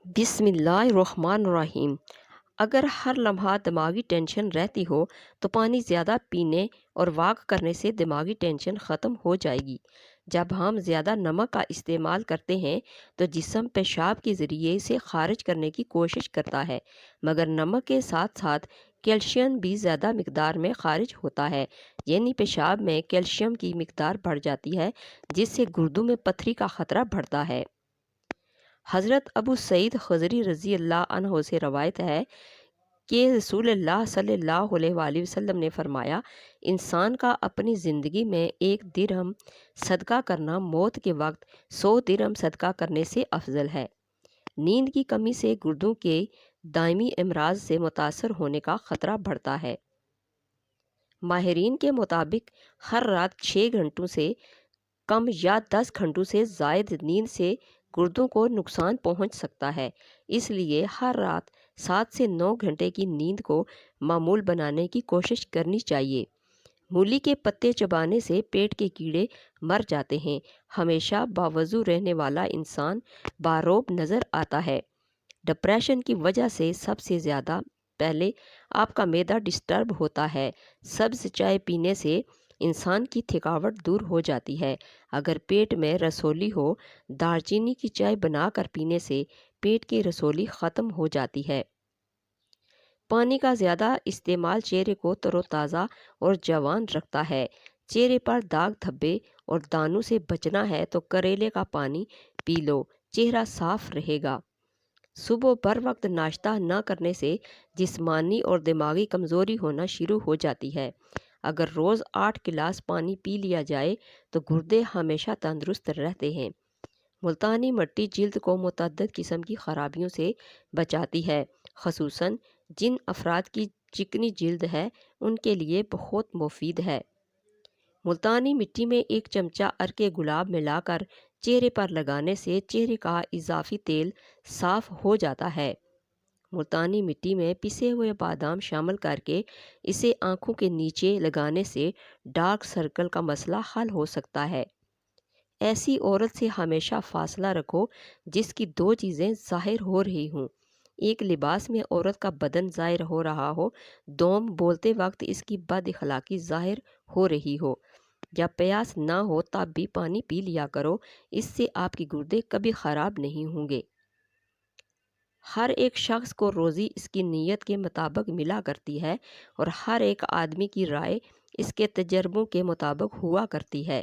بسم اللہ الرحمن الرحیم۔ اگر ہر لمحہ دماغی ٹینشن رہتی ہو تو پانی زیادہ پینے اور واک کرنے سے دماغی ٹینشن ختم ہو جائے گی۔ جب ہم زیادہ نمک کا استعمال کرتے ہیں تو جسم پیشاب کے ذریعے اسے خارج کرنے کی کوشش کرتا ہے، مگر نمک کے ساتھ ساتھ کیلشیم بھی زیادہ مقدار میں خارج ہوتا ہے، یعنی پیشاب میں کیلشیم کی مقدار بڑھ جاتی ہے، جس سے گردوں میں پتھری کا خطرہ بڑھتا ہے۔ حضرت ابو سعید خدری رضی اللہ عنہ سے روایت ہے کہ رسول اللہ صلی اللہ علیہ وآلہ وسلم نے فرمایا، انسان کا اپنی زندگی میں 1 درہم صدقہ کرنا موت کے وقت 100 درہم صدقہ کرنے سے افضل ہے۔ نیند کی کمی سے گردوں کے دائمی امراض سے متاثر ہونے کا خطرہ بڑھتا ہے۔ ماہرین کے مطابق ہر رات 6 گھنٹوں سے کم یا 10 گھنٹوں سے زائد نیند سے گردوں کو نقصان پہنچ سکتا ہے، اس لیے ہر رات 7 سے 9 گھنٹے کی نیند کو معمول بنانے کی کوشش کرنی چاہیے۔ مولی کے پتے چبانے سے پیٹ کے کیڑے مر جاتے ہیں۔ ہمیشہ باوضو رہنے والا انسان باروب نظر آتا ہے۔ ڈپریشن کی وجہ سے سب سے زیادہ پہلے آپ کا معدہ ڈسٹرب ہوتا ہے۔ سبز چائے پینے سے انسان کی تھکاوٹ دور ہو جاتی ہے۔ اگر پیٹ میں رسولی ہو، دار چینی کی چائے بنا کر پینے سے پیٹ کی رسولی ختم ہو جاتی ہے۔ پانی کا زیادہ استعمال چہرے کو تر و تازہ اور جوان رکھتا ہے۔ چہرے پر داغ دھبے اور دانوں سے بچنا ہے تو کریلے کا پانی پی لو، چہرہ صاف رہے گا۔ صبح بر وقت ناشتہ نہ کرنے سے جسمانی اور دماغی کمزوری ہونا شروع ہو جاتی ہے۔ اگر روز 8 گلاس پانی پی لیا جائے تو گردے ہمیشہ تندرست رہتے ہیں۔ ملتانی مٹی جلد کو متعدد قسم کی خرابیوں سے بچاتی ہے، خصوصاً جن افراد کی چکنی جلد ہے ان کے لیے بہت مفید ہے۔ ملتانی مٹی میں 1 چمچہ عرق گلاب ملا کر چہرے پر لگانے سے چہرے کا اضافی تیل صاف ہو جاتا ہے۔ ملتانی مٹی میں پسے ہوئے بادام شامل کر کے اسے آنکھوں کے نیچے لگانے سے ڈارک سرکل کا مسئلہ حل ہو سکتا ہے۔ ایسی عورت سے ہمیشہ فاصلہ رکھو جس کی 2 چیزیں ظاہر ہو رہی ہوں: 1 لباس میں عورت کا بدن ظاہر ہو رہا ہو، 2 بولتے وقت اس کی بد اخلاقی ظاہر ہو رہی ہو۔ جب پیاس نہ ہو تب بھی پانی پی لیا کرو، اس سے آپ کے گردے کبھی خراب نہیں ہوں گے۔ ہر ایک شخص کو روزی اس کی نیت کے مطابق ملا کرتی ہے اور ہر ایک آدمی کی رائے اس کے تجربوں کے مطابق ہوا کرتی ہے۔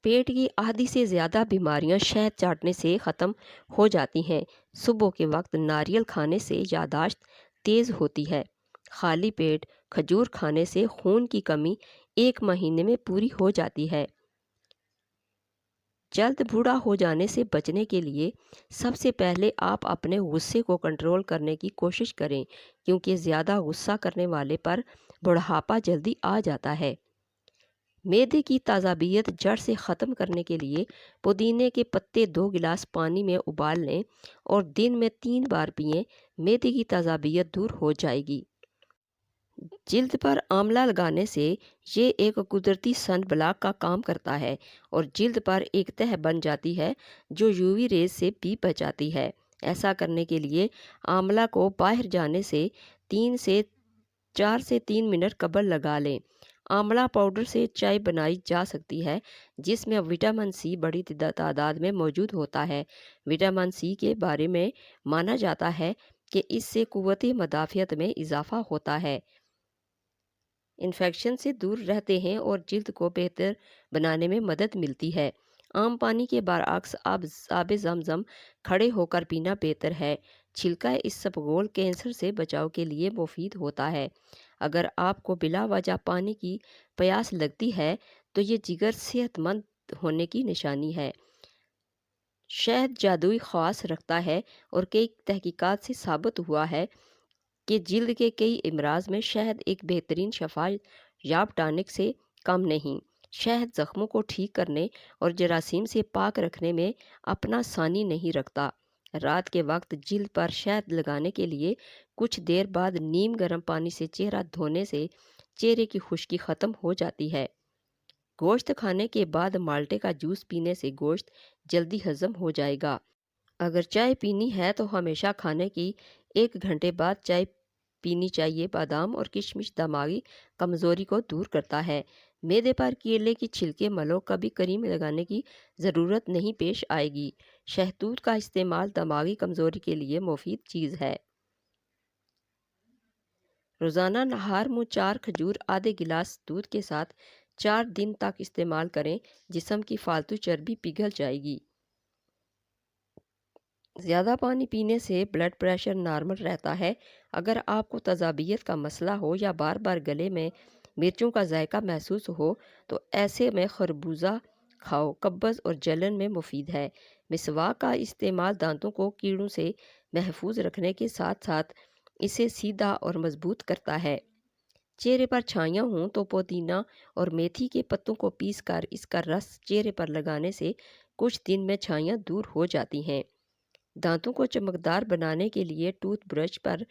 پیٹ کی آدھی سے زیادہ بیماریاں شہد چاٹنے سے ختم ہو جاتی ہیں۔ صبح کے وقت ناریل کھانے سے یادداشت تیز ہوتی ہے۔ خالی پیٹ کھجور کھانے سے خون کی کمی 1 مہینے میں پوری ہو جاتی ہے۔ جلد بوڑھا ہو جانے سے بچنے کے لیے سب سے پہلے آپ اپنے غصے کو کنٹرول کرنے کی کوشش کریں، کیونکہ زیادہ غصہ کرنے والے پر بڑھاپا جلدی آ جاتا ہے۔ معدے کی تیزابیت جڑ سے ختم کرنے کے لیے پودینے کے پتے 2 گلاس پانی میں ابال لیں اور دن میں 3 بار پئیں، معدے کی تیزابیت دور ہو جائے گی۔ جلد پر آملہ لگانے سے یہ ایک قدرتی سن بلاک کا کام کرتا ہے اور جلد پر ایک تہ بن جاتی ہے جو یووی ریز سے بھی بچاتی ہے۔ ایسا کرنے کے لیے آملہ کو باہر جانے سے 4 سے 3 منٹ قبل لگا لیں۔ آملہ پاؤڈر سے چائے بنائی جا سکتی ہے جس میں وٹامن سی بڑی تعداد میں موجود ہوتا ہے۔ وٹامن سی کے بارے میں مانا جاتا ہے کہ اس سے قوت مدافعت میں اضافہ ہوتا ہے، انفیکشن سے دور رہتے ہیں اور جلد کو بہتر بنانے میں مدد ملتی ہے۔ عام پانی کے برعکس آب زمزم کھڑے ہو کر پینا بہتر ہے۔ چھلکا اسبگول کینسر سے بچاؤ کے لیے مفید ہوتا ہے۔ اگر آپ کو بلا وجہ پانی کی پیاس لگتی ہے تو یہ جگر صحت مند ہونے کی نشانی ہے۔ شہد جادوئی خواص رکھتا ہے اور کئی تحقیقات سے ثابت ہوا ہے کہ جلد کے کئی امراض میں شہد ایک بہترین شفا یاب ٹانک سے کم نہیں۔ شہد زخموں کو ٹھیک کرنے اور جراثیم سے پاک رکھنے میں اپنا ثانی نہیں رکھتا۔ رات کے وقت جلد پر شہد لگانے کے لیے کچھ دیر بعد نیم گرم پانی سے چہرہ دھونے سے چہرے کی خشکی ختم ہو جاتی ہے۔ گوشت کھانے کے بعد مالٹے کا جوس پینے سے گوشت جلدی ہضم ہو جائے گا۔ اگر چائے پینی ہے تو ہمیشہ کھانے کی 1 گھنٹے بعد چائے پینی چاہیے۔ بادام اور کشمش دماغی کمزوری کو دور کرتا ہے۔ معدے پر کیلے کی چھلکے ملو، کبھی کریم لگانے کی ضرورت نہیں پیش آئے گی۔ شہتوت کا استعمال دماغی کمزوری کے لیے مفید چیز ہے۔ روزانہ نہار منہ 4 کھجور آدھے گلاس دودھ کے ساتھ 4 دن تک استعمال کریں، جسم کی فالتو چربی پگھل جائے گی۔ زیادہ پانی پینے سے بلڈ پریشر نارمل رہتا ہے۔ اگر آپ کو تذابیت کا مسئلہ ہو یا بار بار گلے میں مرچوں کا ذائقہ محسوس ہو تو ایسے میں خربوزہ کھاؤ، قبض اور جلن میں مفید ہے۔ مسواک کا استعمال دانتوں کو کیڑوں سے محفوظ رکھنے کے ساتھ ساتھ اسے سیدھا اور مضبوط کرتا ہے۔ چہرے پر چھائیاں ہوں تو پودینہ اور میتھی کے پتوں کو پیس کر اس کا رس چہرے پر لگانے سے کچھ دن میں چھائیاں دور ہو جاتی ہیں۔ دانتوں کو چمکدار بنانے کے لیے ٹوتھ برش پر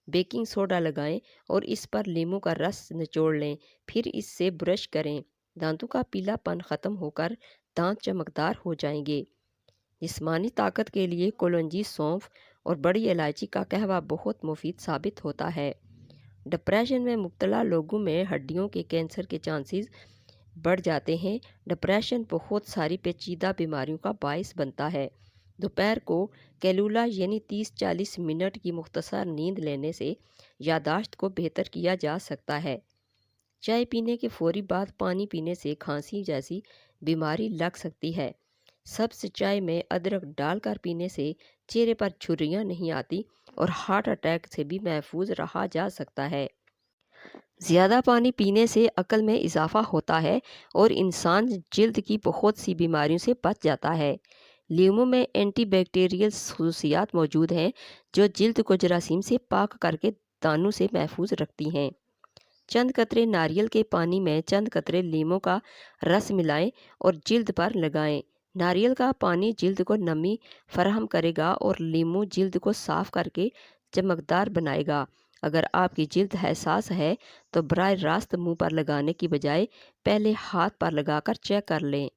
بیکنگ سوڈا لگائیں اور اس پر لیموں کا رس نچوڑ لیں، پھر اس سے برش کریں۔ دانتوں کا پیلا پن ختم ہو کر دانت چمکدار ہو جائیں گے۔ جسمانی طاقت کے لیے کلونجی، سونف اور بڑی الائچی کا قہوہ بہت مفید ثابت ہوتا ہے۔ ڈپریشن میں مبتلا لوگوں میں ہڈیوں کے کینسر کے چانسز بڑھ جاتے ہیں۔ ڈپریشن بہت ساری پیچیدہ بیماریوں کا باعث بنتا ہے۔ دوپہر کو کیلولا یعنی 30-40 منٹ کی مختصر نیند لینے سے یادداشت کو بہتر کیا جا سکتا ہے۔ چائے پینے کے فوری بعد پانی پینے سے کھانسی جیسی بیماری لگ سکتی ہے۔ سبز چائے میں ادرک ڈال کر پینے سے چہرے پر جھریاں نہیں آتی اور ہارٹ اٹیک سے بھی محفوظ رہا جا سکتا ہے۔ زیادہ پانی پینے سے عقل میں اضافہ ہوتا ہے اور انسان جلد کی بہت سی بیماریوں سے بچ جاتا ہے۔ لیموں میں اینٹی بیکٹیریل خصوصیات موجود ہیں جو جلد کو جراثیم سے پاک کر کے دانوں سے محفوظ رکھتی ہیں۔ چند قطرے ناریل کے پانی میں چند قطرے لیموں کا رس ملائیں اور جلد پر لگائیں۔ ناریل کا پانی جلد کو نمی فراہم کرے گا اور لیموں جلد کو صاف کر کے چمکدار بنائے گا۔ اگر آپ کی جلد حساس ہے تو براہ راست منہ پر لگانے کی بجائے پہلے ہاتھ پر لگا کر چیک کر لیں۔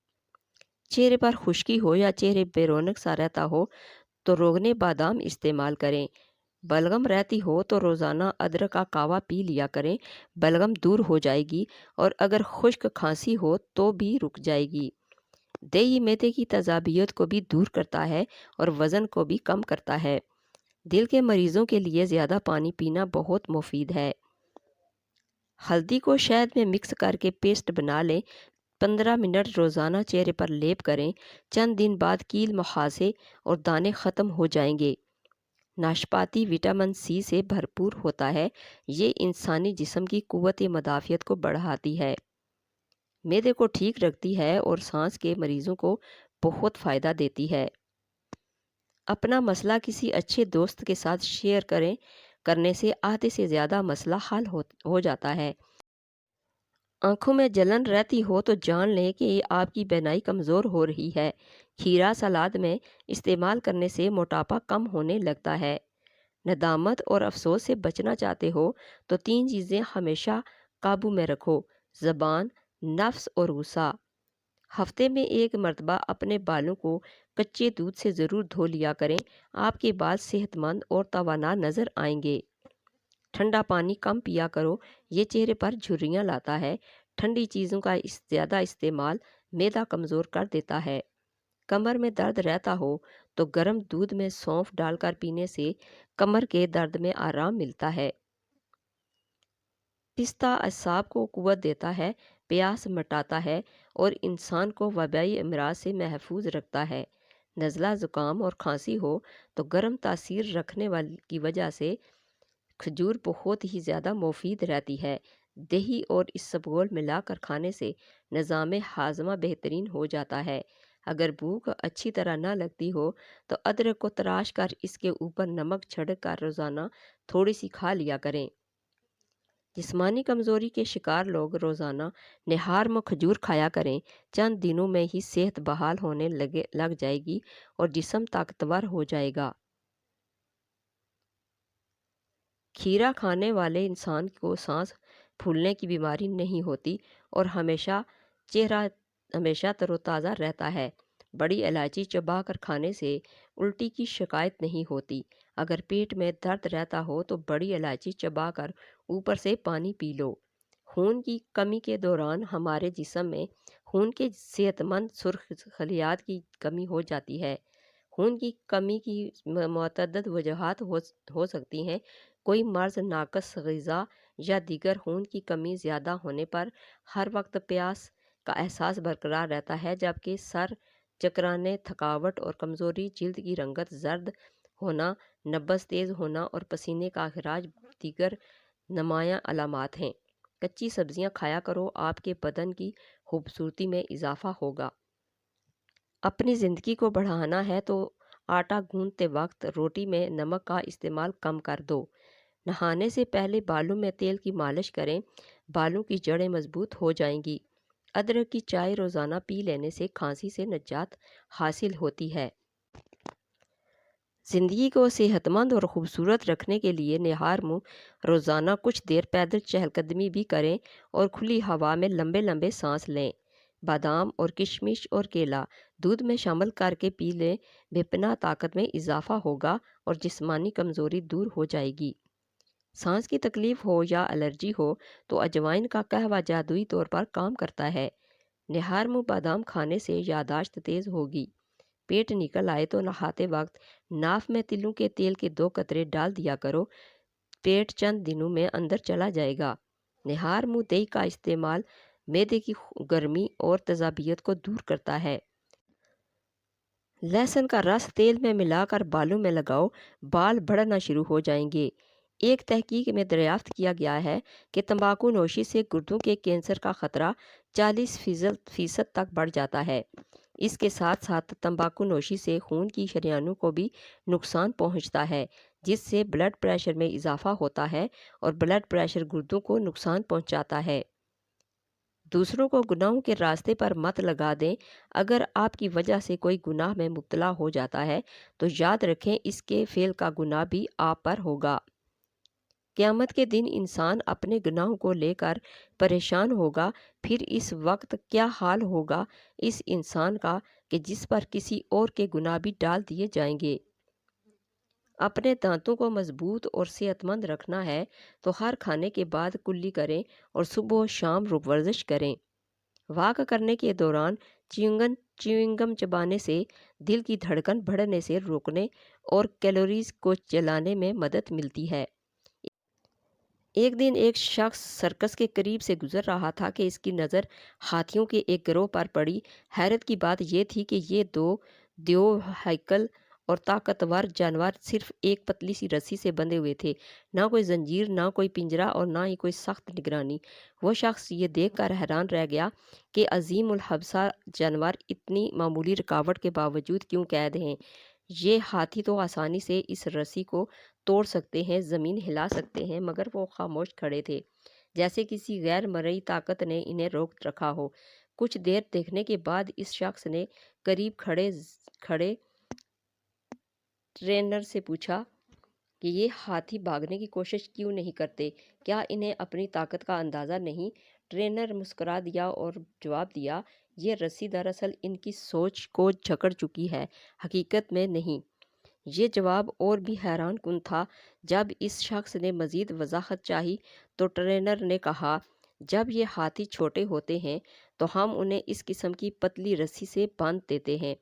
چہرے پر خشکی ہو یا چہرے بے رونق سا رہتا ہو تو روغن بادام استعمال کریں۔ بلغم رہتی ہو تو روزانہ ادرک کا قہوہ پی لیا کریں، بلغم دور ہو جائے گی، اور اگر خشک کھانسی ہو تو بھی رک جائے گی۔ دہی معدے کی تذابیت کو بھی دور کرتا ہے اور وزن کو بھی کم کرتا ہے۔ دل کے مریضوں کے لیے زیادہ پانی پینا بہت مفید ہے۔ ہلدی کو شہد میں مکس کر کے پیسٹ بنا لیں، 15 منٹ روزانہ چہرے پر لیپ کریں۔ چند دن بعد کیل، مہاسے اور دانے ختم ہو جائیں گے۔ ناشپاتی وٹامن سی سے بھرپور ہوتا ہے۔ یہ انسانی جسم کی قوت مدافعت کو بڑھاتی ہے، معدے کو ٹھیک رکھتی ہے اور سانس کے مریضوں کو بہت فائدہ دیتی ہے۔ اپنا مسئلہ کسی اچھے دوست کے ساتھ شیئر کرنے سے آدھے سے زیادہ مسئلہ حل ہو جاتا ہے۔ آنکھوں میں جلن رہتی ہو تو جان لیں کہ آپ کی بینائی کمزور ہو رہی ہے۔ کھیرا سلاد میں استعمال کرنے سے موٹاپا کم ہونے لگتا ہے۔ ندامت اور افسوس سے بچنا چاہتے ہو تو 3 چیزیں ہمیشہ قابو میں رکھو: زبان، نفس اور غصہ۔ ہفتے میں 1 مرتبہ اپنے بالوں کو کچے دودھ سے ضرور دھو لیا کریں، آپ کے بال صحت مند اور توانا نظر آئیں گے۔ ٹھنڈا پانی کم پیا کرو، یہ چہرے پر جھریاں لاتا ہے۔ ٹھنڈی چیزوں کا زیادہ استعمال معدہ کمزور کر دیتا ہے۔ کمر میں درد رہتا ہو تو گرم دودھ میں سونف ڈال کر پینے سے کمر کے درد میں آرام ملتا ہے۔ پستہ اعصاب کو قوت دیتا ہے، پیاس مٹاتا ہے اور انسان کو وبائی امراض سے محفوظ رکھتا ہے۔ نزلہ، زکام اور کھانسی ہو تو گرم تاثیر رکھنے کی وجہ سے کھجور بہت ہی زیادہ مفید رہتی ہے۔ دہی اور اسبگول ملا کر کھانے سے نظام ہاضمہ بہترین ہو جاتا ہے۔ اگر بھوک اچھی طرح نہ لگتی ہو تو ادرک کو تراش کر اس کے اوپر نمک چھڑک کر روزانہ تھوڑی سی کھا لیا کریں۔ جسمانی کمزوری کے شکار لوگ روزانہ نہار میں کھجور کھایا کریں۔ چند دنوں میں ہی صحت بحال ہونے لگ جائے گی اور جسم طاقتور ہو جائے گا۔ کھیرا کھانے والے انسان کو سانس پھولنے کی بیماری نہیں ہوتی اور چہرہ ہمیشہ تر و تازہ رہتا ہے۔ بڑی الائچی چبا کر کھانے سے الٹی کی شکایت نہیں ہوتی۔ اگر پیٹ میں درد رہتا ہو تو بڑی الائچی چبا کر اوپر سے پانی پی لو۔ خون کی کمی کے دوران ہمارے جسم میں خون کے صحت مند سرخ خلیات کی کمی ہو جاتی ہے۔ خون کی کمی کی متعدد وجوہات ہو سکتی ہیں۔ کوئی مرض، ناقص غذا یا دیگر خون کی کمی زیادہ ہونے پر ہر وقت پیاس کا احساس برقرار رہتا ہے، جبکہ سر چکرانے، تھکاوٹ اور کمزوری، جلد کی رنگت زرد ہونا، نبض تیز ہونا اور پسینے کا اخراج دیگر نمایاں علامات ہیں۔ کچی سبزیاں کھایا کرو، آپ کے بدن کی خوبصورتی میں اضافہ ہوگا۔ اپنی زندگی کو بڑھانا ہے تو آٹا گوندتے وقت روٹی میں نمک کا استعمال کم کر دو۔ نہانے سے پہلے بالوں میں تیل کی مالش کریں، بالوں کی جڑیں مضبوط ہو جائیں گی۔ ادرک کی چائے روزانہ پی لینے سے کھانسی سے نجات حاصل ہوتی ہے۔ زندگی کو صحت مند اور خوبصورت رکھنے کے لیے نہار منہ روزانہ کچھ دیر پیدل چہل قدمی بھی کریں اور کھلی ہوا میں لمبے لمبے سانس لیں۔ بادام اور کشمش اور کیلا دودھ میں شامل کر کے پی لیں، بے پناہ طاقت میں اضافہ ہوگا اور جسمانی کمزوری دور ہو جائے گی۔ سانس کی تکلیف ہو یا الرجی ہو تو اجوائن کا قہوہ جادوئی طور پر کام کرتا ہے۔ نہار منہ بادام کھانے سے یادداشت تیز ہوگی۔ پیٹ نکل آئے تو نہاتے وقت ناف میں تلوں کے تیل کے 2 قطرے ڈال دیا کرو، پیٹ چند دنوں میں اندر چلا جائے گا۔ نہار منہ دہی کا استعمال معدے کی گرمی اور تیزابیت کو دور کرتا ہے۔ لہسن کا رس تیل میں ملا کر بالوں میں لگاؤ، بال بڑھنا شروع ہو جائیں گے۔ ایک تحقیق میں دریافت کیا گیا ہے کہ تمباکو نوشی سے گردوں کے کینسر کا خطرہ 40% تک بڑھ جاتا ہے۔ اس کے ساتھ ساتھ تمباکو نوشی سے خون کی شریانوں کو بھی نقصان پہنچتا ہے، جس سے بلڈ پریشر میں اضافہ ہوتا ہے اور بلڈ پریشر گردوں کو نقصان پہنچاتا ہے۔ دوسروں کو گناہوں کے راستے پر مت لگا دیں۔ اگر آپ کی وجہ سے کوئی گناہ میں مبتلا ہو جاتا ہے تو یاد رکھیں اس کے فعل کا گناہ بھی آپ پر ہوگا۔ قیامت کے دن انسان اپنے گناہوں کو لے کر پریشان ہوگا۔ پھر اس وقت کیا حال ہوگا اس انسان کا کہ جس پر کسی اور کے گناہ بھی ڈال دیے جائیں گے۔ اپنے دانتوں کو مضبوط اور صحت مند رکھنا ہے تو ہر کھانے کے بعد کلی کریں اور صبح و شام ورزش کریں۔ واک کرنے کے دوران چیونگم چبانے سے دل کی دھڑکن بڑھنے سے روکنے اور کیلوریز کو جلانے میں مدد ملتی ہے۔ ایک دن ایک شخص سرکس کے قریب سے گزر رہا تھا کہ اس کی نظر ہاتھیوں کے ایک گروہ پر پڑی۔ حیرت کی بات یہ تھی کہ یہ دو دیو ہیکل اور طاقتور جانور صرف ایک پتلی سی رسی سے بندھے ہوئے تھے، نہ کوئی زنجیر، نہ کوئی پنجرہ اور نہ ہی کوئی سخت نگرانی۔ وہ شخص یہ دیکھ کر حیران رہ گیا کہ عظیم الحبشہ جانور اتنی معمولی رکاوٹ کے باوجود کیوں قید ہیں۔ یہ ہاتھی تو آسانی سے اس رسی کو توڑ سکتے ہیں، زمین ہلا سکتے ہیں، مگر وہ خاموش کھڑے تھے، جیسے کسی غیر مرئی طاقت نے انہیں روک رکھا ہو۔ کچھ دیر دیکھنے کے بعد اس شخص نے قریب کھڑے ٹرینر سے پوچھا کہ یہ ہاتھی بھاگنے کی کوشش کیوں نہیں کرتے؟ کیا انہیں اپنی طاقت کا اندازہ نہیں؟ ٹرینر مسکرا دیا اور جواب دیا، یہ رسی دراصل ان کی سوچ کو جکڑ چکی ہے، حقیقت میں نہیں۔ یہ جواب اور بھی حیران کن تھا۔ جب اس شخص نے مزید وضاحت چاہی تو ٹرینر نے کہا، جب یہ ہاتھی چھوٹے ہوتے ہیں تو ہم انہیں اس قسم کی پتلی رسی سے باندھ دیتے ہیں۔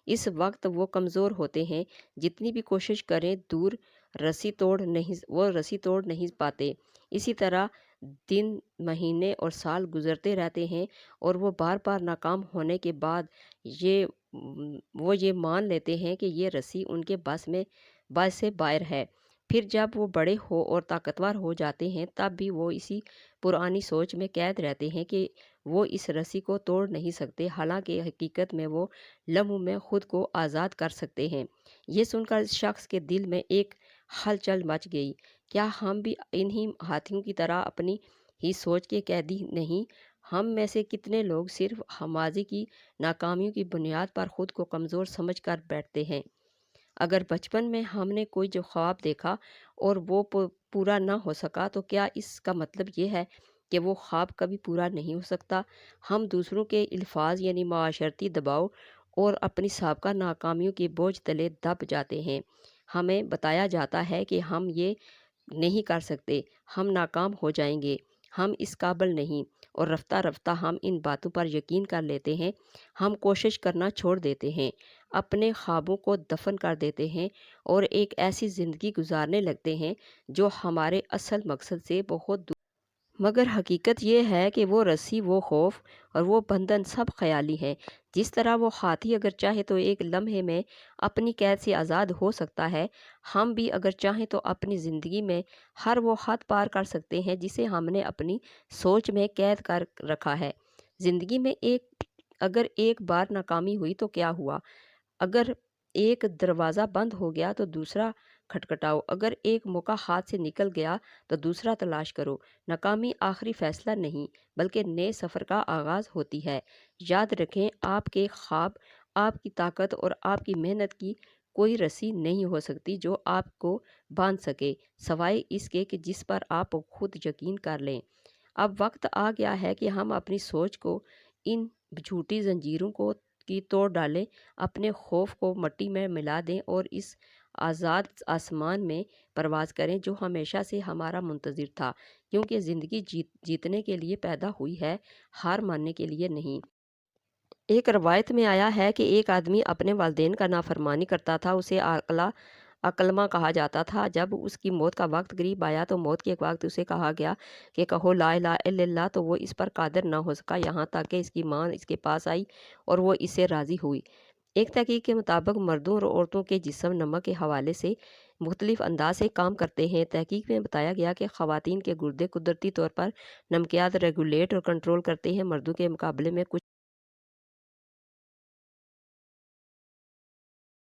اس وقت وہ کمزور ہوتے ہیں، جتنی بھی کوشش کریں وہ رسی توڑ نہیں پاتے۔ اسی طرح دن، مہینے اور سال گزرتے رہتے ہیں اور وہ بار بار ناکام ہونے کے بعد وہ یہ مان لیتے ہیں کہ یہ رسی ان کے بس سے باہر ہے۔ پھر جب وہ بڑے ہو اور طاقتور ہو جاتے ہیں تب بھی وہ اسی پرانی سوچ میں قید رہتے ہیں کہ وہ اس رسی کو توڑ نہیں سکتے، حالانکہ حقیقت میں وہ لمحوں میں خود کو آزاد کر سکتے ہیں۔ یہ سن کر اس شخص کے دل میں ایک ہلچل مچ گئی۔ کیا ہم بھی انہی ہاتھیوں کی طرح اپنی ہی سوچ کے قیدی نہیں؟ ہم میں سے کتنے لوگ صرف ماضی کی ناکامیوں کی بنیاد پر خود کو کمزور سمجھ کر بیٹھتے ہیں؟ اگر بچپن میں ہم نے کوئی جو خواب دیکھا اور وہ پورا نہ ہو سکا تو کیا اس کا مطلب یہ ہے کہ وہ خواب کبھی پورا نہیں ہو سکتا؟ ہم دوسروں کے الفاظ یعنی معاشرتی دباؤ اور اپنی سابقہ ناکامیوں کے بوجھ تلے دب جاتے ہیں۔ ہمیں بتایا جاتا ہے کہ ہم یہ نہیں کر سکتے، ہم ناکام ہو جائیں گے، ہم اس قابل نہیں، اور رفتہ رفتہ ہم ان باتوں پر یقین کر لیتے ہیں۔ ہم کوشش کرنا چھوڑ دیتے ہیں، اپنے خوابوں کو دفن کر دیتے ہیں اور ایک ایسی زندگی گزارنے لگتے ہیں جو ہمارے اصل مقصد سے بہت دور۔ مگر حقیقت یہ ہے کہ وہ رسی، وہ خوف اور وہ بندھن سب خیالی ہیں۔ جس طرح وہ ہاتھی اگر چاہے تو ایک لمحے میں اپنی قید سے آزاد ہو سکتا ہے، ہم بھی اگر چاہیں تو اپنی زندگی میں ہر وہ حد پار کر سکتے ہیں جسے ہم نے اپنی سوچ میں قید کر رکھا ہے۔ زندگی میں اگر ایک بار ناکامی ہوئی تو کیا ہوا؟ اگر ایک دروازہ بند ہو گیا تو دوسرا کھٹکھٹاؤ، اگر ایک موقع ہاتھ سے نکل گیا تو دوسرا تلاش کرو۔ ناکامی آخری فیصلہ نہیں بلکہ نئے سفر کا آغاز ہوتی ہے۔ یاد رکھیں، آپ کے خواب، آپ کی طاقت اور آپ کی محنت کی کوئی رسی نہیں ہو سکتی جو آپ کو باندھ سکے، سوائے اس کے کہ جس پر آپ خود یقین کر لیں۔ اب وقت آ گیا ہے کہ ہم اپنی سوچ کو، ان جھوٹی زنجیروں کی توڑ ڈالیں، اپنے خوف کو مٹی میں ملا دیں اور اس آزاد آسمان میں پرواز کریں جو ہمیشہ سے ہمارا منتظر تھا، کیونکہ زندگی جیتنے کے لیے پیدا ہوئی ہے، ہار ماننے کے لیے نہیں۔ ایک روایت میں آیا ہے کہ ایک آدمی اپنے والدین کا نافرمانی کرتا تھا، اسے عقلمند کہا جاتا تھا۔ جب اس کی موت کا وقت قریب آیا تو موت کے وقت اسے کہا گیا کہ کہو لا الہ الا اللہ، تو وہ اس پر قادر نہ ہو سکا، یہاں تک کہ اس کی ماں اس کے پاس آئی اور وہ اس سے راضی ہوئی۔ ایک تحقیق کے مطابق مردوں اور عورتوں کے جسم نمک کے حوالے سے مختلف انداز سے کام کرتے ہیں۔ تحقیق میں بتایا گیا کہ خواتین کے گردے قدرتی طور پر نمکیات ریگولیٹ اور کنٹرول کرتے ہیں، مردوں کے مقابلے میں کچھ